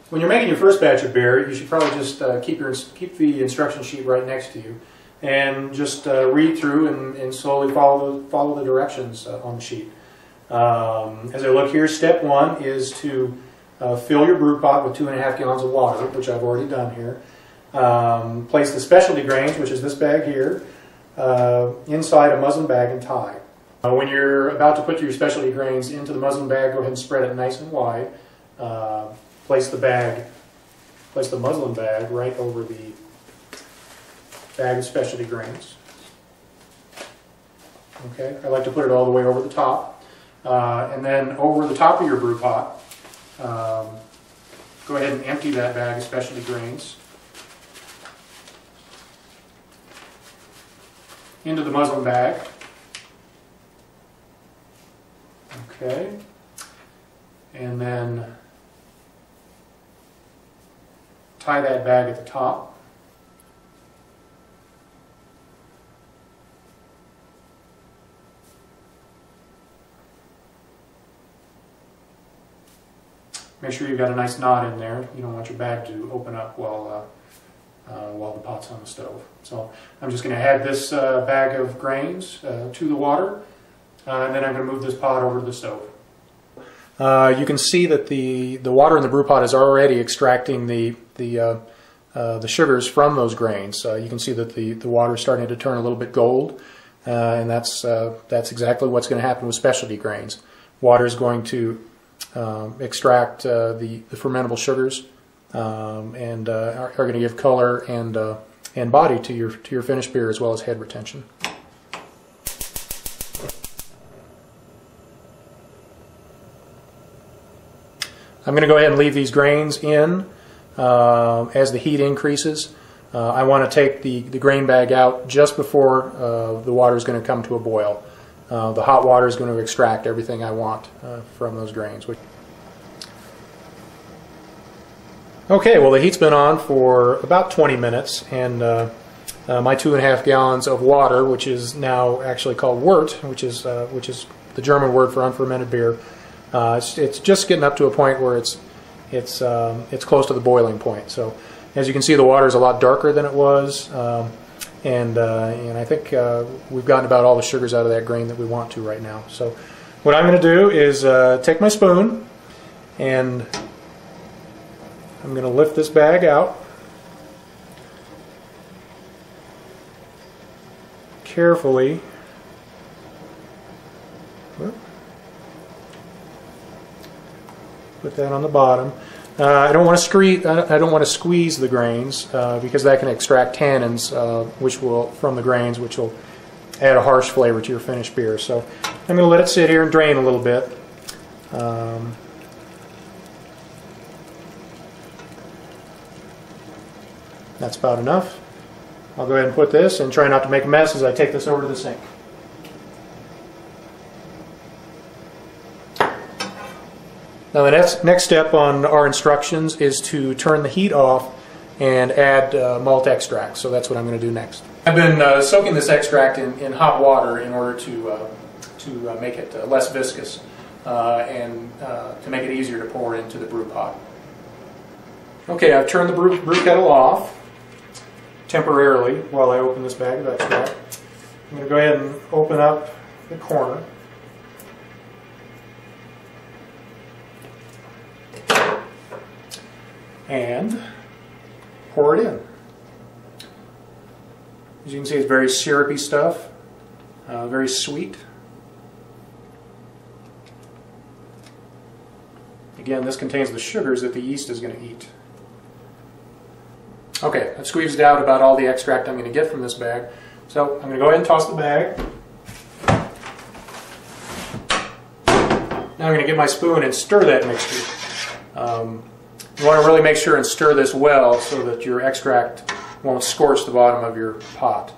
When you're making your first batch of beer, you should probably just keep the instruction sheet right next to you, and just read through and slowly follow the directions on the sheet. As I look here, step 1 is to fill your brew pot with 2.5 gallons of water, which I've already done here. Place the specialty grains, which is this bag here, inside a muslin bag and tie. When you're about to put your specialty grains into the muslin bag, go ahead and spread it nice and wide. Place the muslin bag right over the bag of specialty grains. Okay, I like to put it all the way over the top. And then over the top of your brew pot, go ahead and empty that bag of specialty grains into the muslin bag. Okay, and then tie that bag at the top. Make sure you've got a nice knot in there. You don't want your bag to open up while the pot's on the stove. So I'm just going to add this bag of grains to the water, and then I'm going to move this pot over to the stove. You can see that the water in the brew pot is already extracting the sugars from those grains. You can see that the water is starting to turn a little bit gold, and that's exactly what's going to happen with specialty grains. Water is going to extract the fermentable sugars and are going to give color and body to your finished beer, as well as head retention. I'm going to go ahead and leave these grains in as the heat increases. I want to take the grain bag out just before the water is going to come to a boil. The hot water is going to extract everything I want from those grains. Okay, well, the heat's been on for about 20 minutes, and my 2.5 gallons of water, which is now actually called wort, which is the German word for unfermented beer, it's just getting up to a point where it's close to the boiling point. So, as you can see, the water is a lot darker than it was, and I think we've gotten about all the sugars out of that grain that we want to right now. So, what I'm going to do is take my spoon, and I'm going to lift this bag out carefully. Put that on the bottom. I don't want to squeeze the grains because that can extract tannins, from the grains, which will add a harsh flavor to your finished beer. So I'm going to let it sit here and drain a little bit. That's about enough. I'll go ahead and put this and try not to make a mess as I take this over to the sink. Now the next step on our instructions is to turn the heat off and add malt extract. So that's what I'm going to do next. I've been soaking this extract in hot water in order to make it less viscous and to make it easier to pour into the brew pot. Okay, I've turned the brew kettle off temporarily while I open this bag of extract. I'm going to go ahead and open up the corner. And pour it in. As you can see, it's very syrupy stuff, very sweet. Again, this contains the sugars that the yeast is going to eat. Okay, I've squeezed out about all the extract I'm going to get from this bag. So I'm going to go ahead and toss the bag. Now I'm going to get my spoon and stir that mixture. You want to really make sure and stir this well so that your extract won't scorch the bottom of your pot.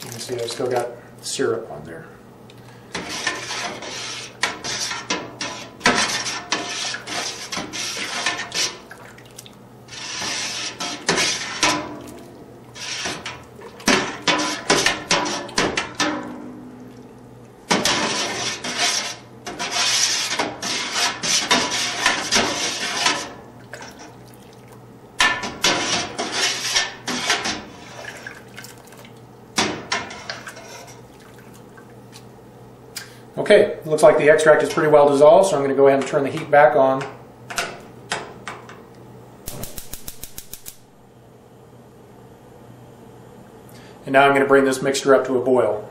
You can see I've still got syrup on there. Okay, it looks like the extract is pretty well dissolved, so I'm going to go ahead and turn the heat back on. And now I'm going to bring this mixture up to a boil.